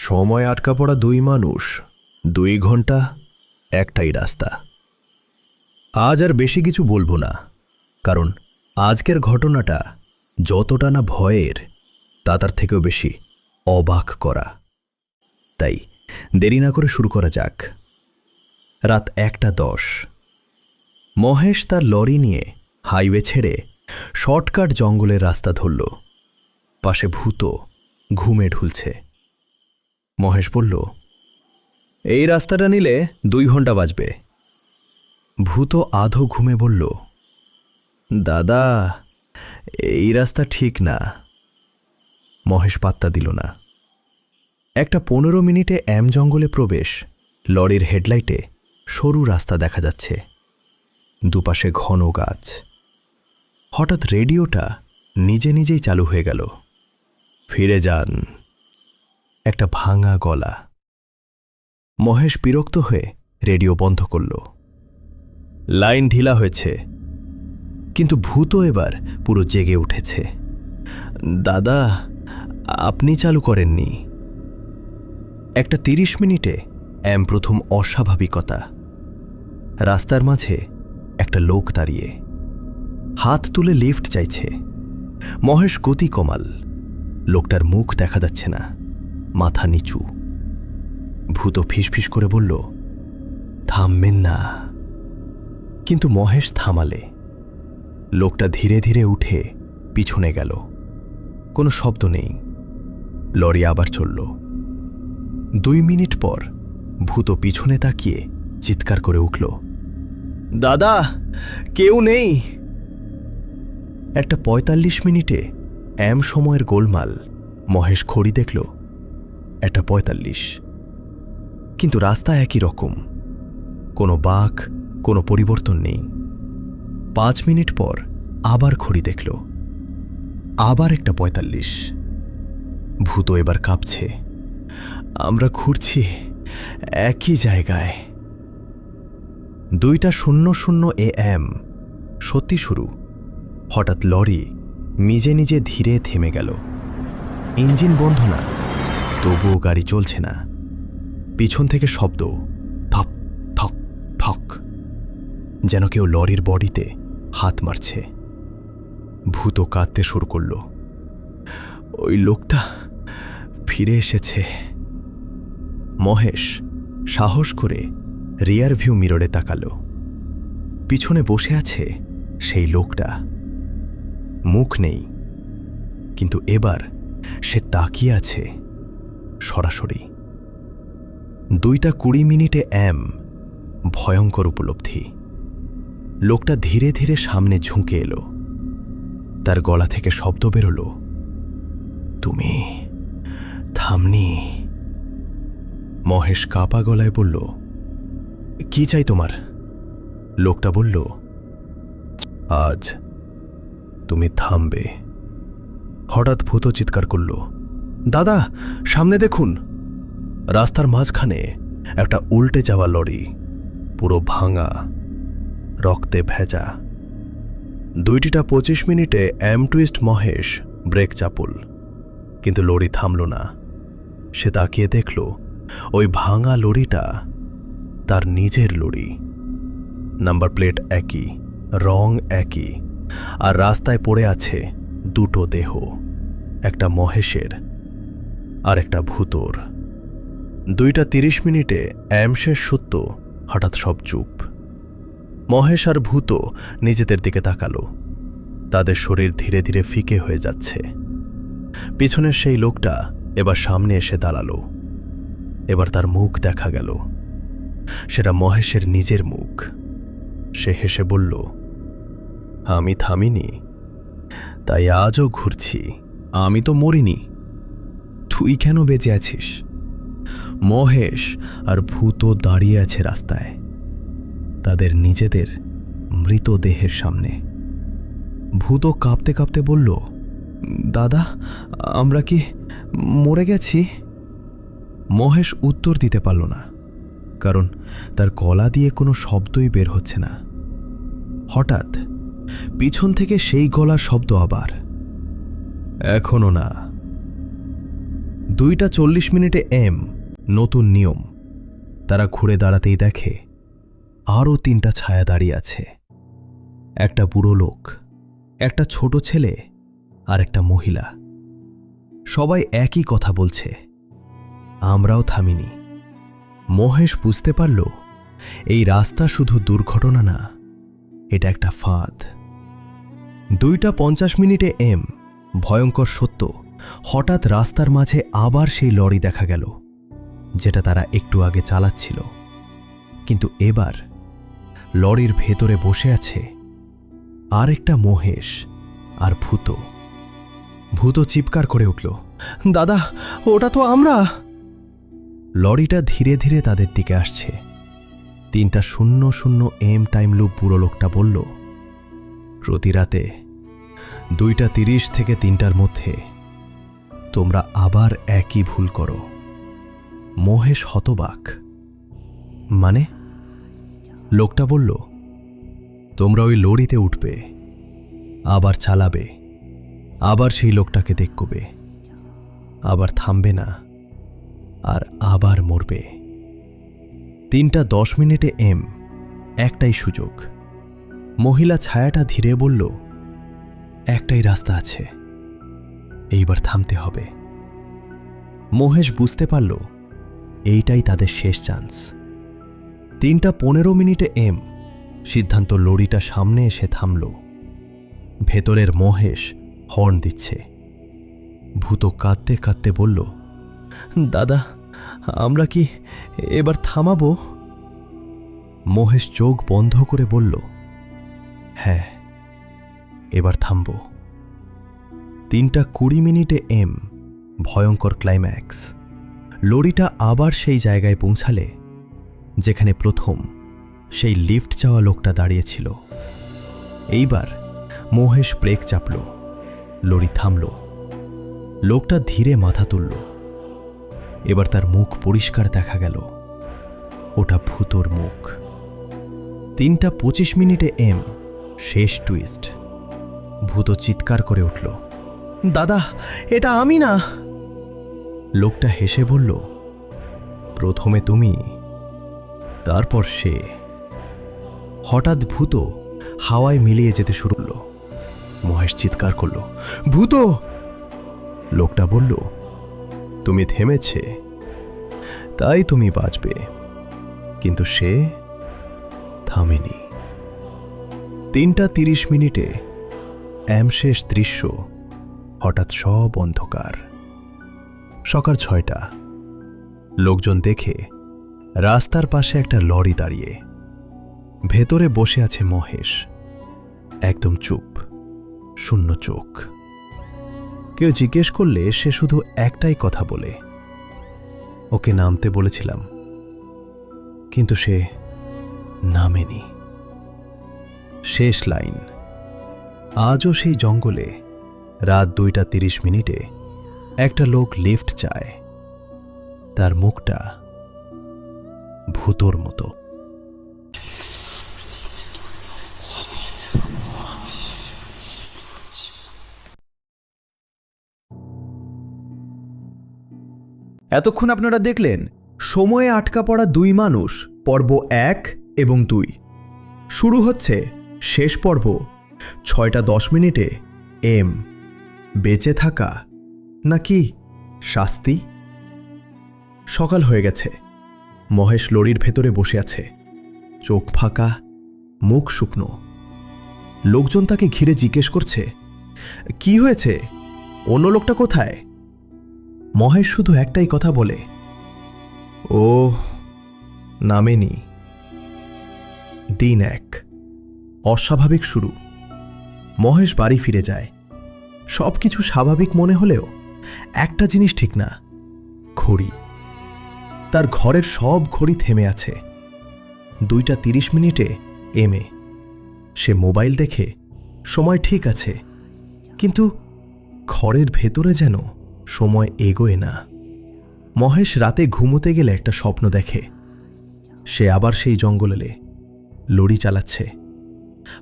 সময় আটকা পড়া দুই মানুষ, 2 ঘন্টা, একটাই রাস্তা। আজ আর বেশি কিছু বলবো না, কারণ আজকের ঘটনাটা যতটা না ভয়ের, তার থেকেও বেশি অবাক করা। তাই দেরি না করে শুরু করা যাক। রাত 1:10। মহেশ তার লরি নিয়ে হাইওয়ে ছেড়ে শর্টকাট জঙ্গলের রাস্তা ধরল। পাশে ভূত ঘুমে ঢুলছে। মহেশ বলল, এই রাস্তাটা নিলে 2 ঘন্টা বাজবে। ভূত আধো ঘুমে বলল, দাদা, এই রাস্তা ঠিক না। মহেশ পাত্তা দিল না। একটা 15 মিনিটে জঙ্গলে প্রবেশ। লরির হেডলাইটে সরু রাস্তা দেখা যাচ্ছে, দুপাশে ঘন গাছ। হঠাৎ রেডিওটা নিজে নিজেই চালু হয়ে গেল। ফিরে যান। একটা ভাঙা গলা। মহেশ বিরক্ত হয়ে রেডিও বন্ধ করল। লাইন ঢিলা হয়েছে, কিন্তু ভূত এবার পুরো জেগে উঠেছে। দাদা, আপনি চালু করেননি। একটা 30 মিনিটে প্রথম অস্বাভাবিকতা। রাস্তার মাঝে একটা লোক দাঁড়িয়ে, হাত তুলে লিফট চাইছে। মহেশ গতি কমাল। লোকটার মুখ দেখা যাচ্ছে না, মাথা নিচু। ভূত ফিসফিস করে বলল, থামবেন না। কিন্তু মহেশ থামালে। লোকটা ধীরে ধীরে উঠে পিছনে গেল। কোনো শব্দ নেই। লরি আবার চলল। 2 মিনিট পর ভূত পিছনে তাকিয়ে চিৎকার করে উঠল, দাদা, কেউ নেই। একটা 45 মিনিটে সময়ের গোলমাল। মহেশ ঘড়ি দেখল, একটা 45। কিন্তু রাস্তা একই রকম, কোনো বাঁক, কোনো পরিবর্তন নেই। 5 মিনিট পর আবার ঘড়ি দেখল, আবার একটা 45। ভূত এবার কাঁপছে। আমরা ঘুরছি একই জায়গায়। 2:00 AM। সত্যি শুরু। হঠাৎ লরি নিজে নিজে ধীরে থেমে গেল। ইঞ্জিন বন্ধ না, তবুও গাড়ি চলছে না। পিছন থেকে শব্দ, থক থক থক, যেন কেউ লরির বডিতে হাত মারছে। ভূত কাঁদতে শুরু করল। ওই লোকটা ফিরে এসেছে। মহেশ সাহস করে রিয়ার ভিউ মিররে তাকালো। পিছনে বসে আছে সেই লোকটা। মুখ নেই, কিন্তু এবার সে তাকিয়ে আছে সরাসরি। 2:20 মিনিটে ভয়ঙ্কর উপলব্ধি। লোকটা ধীরে ধীরে সামনে ঝুঁকে এলো। তার গলা থেকে শব্দ বেরোল, তুমি থামনি। মহেশ কাপা গলায় বলল, কি চাই তোমার? লোকটা বলল, আজ তুমি থামবে। হঠাৎ ভূত চিৎকার করল, দাদা, সামনে দেখুন। রাস্তার মাঝখানে একটা উল্টে যাওয়া লরি, পুরো ভাঙা, রক্তে ভেজা। 2:25 মিনিটে টুইস্ট। মহেশ ব্রেক চাপুল, কিন্তু লরি থামল না। সে তাকিয়ে দেখল, ওই ভাঙা লরিটা তার নিজের লরি। নাম্বার প্লেট একই, রং একই, আর রাস্তায় পড়ে আছে 2টো দেহ, একটা মহেশের আর একটা ভূতর। 2:30 মিনিটে শেষ সত্য। হঠাৎ সব চুপ। মহেশ আর ভূত নিজেদের দিকে তাকালো। তাদের শরীর ধীরে ধীরে ফিকে হয়ে যাচ্ছে। পিছনের সেই লোকটা এবার সামনে এসে দাঁড়ালো। এবার তার মুখ দেখা গেল। সেটা মহেশের নিজের মুখ। সে হেসে বলল, আমি থামিনি, তাই আজও ঘুরছি। আমি তো মরিনি, তুই কেন বেঁচে আছিস? মহেশ আর ভূত দাঁড়িয়ে আছে রাস্তায়, তাদের নিজেদের মৃতদেহের সামনে। ভূত কাঁপতে কাঁপতে বলল, দাদা, আমরা কি মরে গেছি? মহেশ উত্তর দিতে পারল না, কারণ তার গলা দিয়ে কোনো শব্দই বের হচ্ছে না। হঠাৎ পিছন থেকে সেই গলার শব্দ আবার, এখনো না। 2:40 এম নতুন নিয়ম। তারা ঘুরে দাঁড়াতেই দেখে আরও 3টা ছায়া দাঁড়িয়ে আছে। একটা বুড়ো লোক, একটা ছোট ছেলে আর একটা মহিলা। সবাই একই কথা বলছে। আমরাও থামিনি। মহেশ বুঝতে পারল এই রাস্তা শুধু দুর্ঘটনা না, এটা একটা ফাঁদ। 2:50 এম ভয়ঙ্কর সত্য, হঠাৎ রাস্তার মাঝে আবার সেই লরি দেখা গেল যেটা তারা একটু আগে চালাচ্ছিল। কিন্তু এবার লরির ভেতরে বসে আছে আরেকটা মহেশ আর ভূত। ভূত চিৎকার করে উঠল, দাদা, ওটা তো আমরা। লরিটা ধীরে ধীরে তাদের দিকে আসছে। 3:00 এম টাইম লুপ বুড়ো লোকটা বলল, প্রতি রাতে 2:30 থেকে 3টার মধ্যে তোমরা আবার একই ভুল করো। মহেশ হতবাক। মানে? লোকটা বলল, তোমরা ওই লরিতে উঠবে, আবার চালাবে, আবার সেই লোকটাকে দেখবে, আবার থামবে না, আর আবার মরবে। 3:10 এম একটাই সুযোগ। মহিলা ছায়াটা ধীরে বলল, একটাই রাস্তা আছে, এইবার থামতে হবে। মহেশ বুঝতে পারল এইটাই তাদের শেষ চান্স। 3:15 এম সিদ্ধান্ত লরিটা সামনে এসে থামল। ভেতরের মহেশ হর্ন দিচ্ছে। ভূত কাঁদতে কাঁদতে বলল, দাদা, আমরা কি এবার থামাবো? মহেশ চোখ বন্ধ করে বলল, হ্যাঁ, এবার থামব। 3:20 এম ভয়ঙ্কর ক্লাইম্যাক্স। লরিটা আবার সেই জায়গায় পৌঁছালে যেখানে প্রথম সেই লিফট চাওয়া লোকটা দাঁড়িয়েছিল। এইবার মহেশ ব্রেক চাপল, লরি থামল। লোকটা ধীরে মাথা তুলল। এবার তার মুখ পরিষ্কার দেখা গেল, ওটা ভূতর মুখ। 3:25 এম শেষ টুইস্ট। ভূত চিৎকার করে উঠল, দাদা, এটা আমি না। লোকটা হেসে বলল, প্রথমে তুমি, তারপর সে। হঠাৎ ভূত হাওয়ায় মিলিয়ে যেতে শুরু করল। মহেশ চিৎকার করল, ভূত! লোকটা বলল, তুমি থেমেছে, তাই তুমি বাঁচবে, কিন্তু সে থামেনি। 3:30 এম শেষ দৃশ্য। হঠাৎ সব অন্ধকার। সকাল 6টা। লোকজন দেখে রাস্তার পাশে একটা লরি দাঁড়িয়ে। ভেতরে বসে আছে মহেশ, একদম চুপ, শূন্য চোখ। কেউ জিজ্ঞেস করলে সে শুধু একটাই কথা বলে, ওকে নামতে বলেছিলাম, কিন্তু সে নামেনি। শেষ লাইন। আজও সেই জঙ্গলে রাত 2:30 একটা লোক লিফট চায়। তার মুখটা ভূতর মতো। এতক্ষণ আপনারা দেখলেন সময়ে আটকা পড়া 2 মানুষ পর্ব 1 এবং 2। শুরু হচ্ছে শেষ পর্ব 6:10 এম। বেঁচে থাকা নাকি শাস্তি? সকাল হয়ে গেছে। মহেশ লরির ভেতরে বসে আছে, চোখ ফাঁকা, মুখ শুকনো। লোকজন তাকে ঘিরে জিজ্ঞেস করছে, কি হয়েছে? অন্য লোকটা কোথায়? মহেশ শুধু একটাই কথা বলে, ও নামেনি। দিন 1। অস্বাভাবিক শুরু। মহেশ বাড়ি ফিরে যায়। সবকিছু স্বাভাবিক মনে হলেও একটা জিনিস ঠিক না, ঘড়ি। তার ঘরের সব ঘড়ি থেমে আছে। 2:30 এম এ। সে মোবাইল দেখে সময় ঠিক আছে, কিন্তু ঘরের ভেতরে যেন সময় এগোয় না। মহেশ রাতে ঘুমোতে গেলে একটা স্বপ্ন দেখে। সে আবার সেই জঙ্গলে লরি চালাচ্ছে,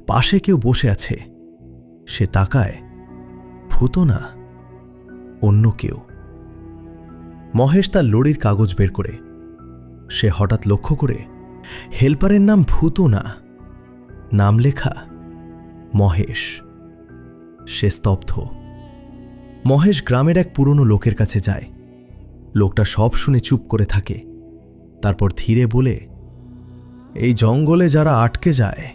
পাশে কেউ বসে আছে। সে তাকায়, ভূত না, অন্য কেউ। মহেশ তার লরির কাগজ বের করে সে হঠাৎ লক্ষ্য করে হেল্পারের নাম ভূত না, নাম লেখা মহেশ। সে স্তব্ধ। মহেশ গ্রামের এক পুরনো লোকের কাছে যায়। লোকটা সব শুনে চুপ করে থাকে, তারপর ধীরে বলে, এই জঙ্গলে যারা আটকে যায়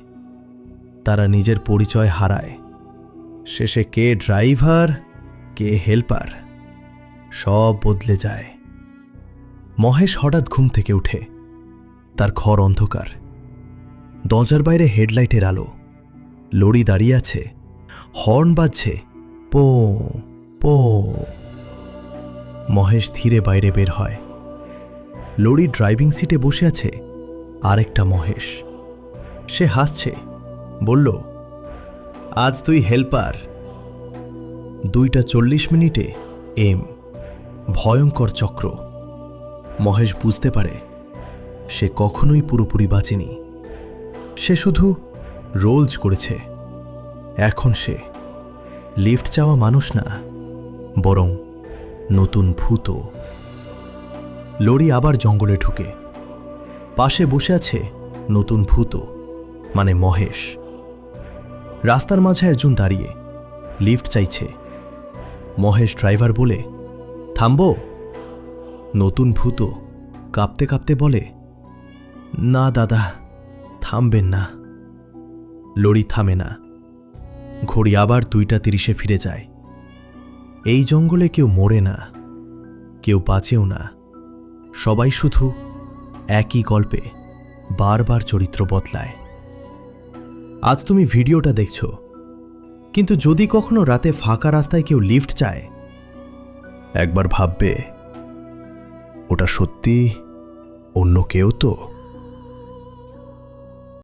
তারা নিজের পরিচয় হারায়। শেষে কে ড্রাইভার কে হেল্পার সব বদলে যায়। মহেশ হঠাৎ ঘুম থেকে উঠে। তার ঘর অন্ধকার, দরজার বাইরে হেডলাইটের আলো, লরি দাঁড়িয়ে আছে, হর্ন বাজছে, পো পো। মহেশ ধীরে বাইরে বের হয়। লরির ড্রাইভিং সিটে বসে আছে আরেকটা মহেশ। সে হাসছে, বলল, আজ তুই হেল্পার। 2:40 এম। ভয়ঙ্কর চক্র। মহেশ বুঝতে পারে সে কখনোই পুরোপুরি বাঁচেনি। সে শুধু রোলস করেছে। এখন সে লিফট চাওয়া মানুষ না, বরং নতুন ভূত। লরি আবার জঙ্গলে ঢুকে। পাশে বসে আছে নতুন ভূত, মানে মহেশ। রাস্তার মাঝে একজন দাঁড়িয়ে লিফট চাইছে। মহেশ ড্রাইভার বলে, থামবো? নতুন ভূত কাঁপতে কাঁপতে বলে, না দাদা, থামবেন না। লরি থামে না। ঘড়ি আবার 2:30 ফিরে যায়। এই জঙ্গলে কেউ মরে না, কেউ বাঁচেও না। সবাই শুধু একই গল্পে বারবার চরিত্র বদলায়। আজ তুমি ভিডিওটা দেখছো, কিন্তু যদি কখনো রাতে ফাঁকা রাস্তায় কেউ লিফট চায়, একবার ভাববে ওটা সত্যি অন্য কেউ তো।